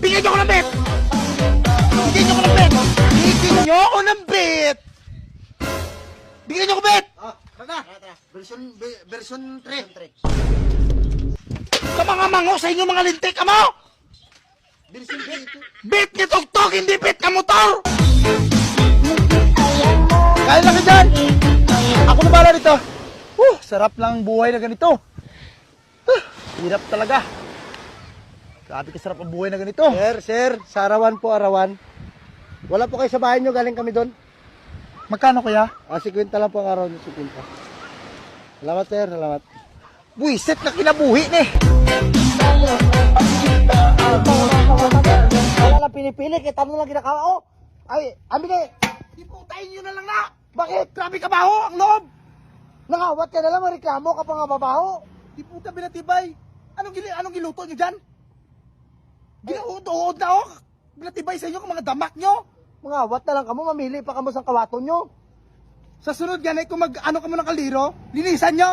Bigyan niyo ko ng bet! Bigyan niyo ko ng bet! Bigyan niyo ko ng bet! Bigyan niyo ko bet! Tara. Version 3. Ka mga mango sa inyo mga lintik ka mo! Version 3 ito. Bet ni Tugtog, hindi bet ka motor! Kaya lang ka dyan! Ako na bala dito! Sarap lang buhay na ganito! Hirap talaga! Grabe ka sarap ang buhay na ganito! Sir, sa arawan po, arawan. Wala po kayo sa bahay nyo, galing kami doon. Magkano kaya? 50 lang po ang araw nyo, 50. Salamat sir, salamat. Buisit na kinabuhi ni! Wala lang pinipili, kita mo lang ginakawa. Ay, amin eh. Iputayin niyo na lang na! Bakit? Grabe ka baho ang loob! Nangawat ka na lang, reklamo ka pa nga babaho. Di puta binatibay! Anong giluto niyo dyan? Ginuod na ako! Binatibay sa inyo kung mga damak nyo! Mangawat na lang kamo, mamili pa kamo sa kawaton nyo. Sa sunod ganay kung mag-ano ka mo ng kaliro, linisan nyo!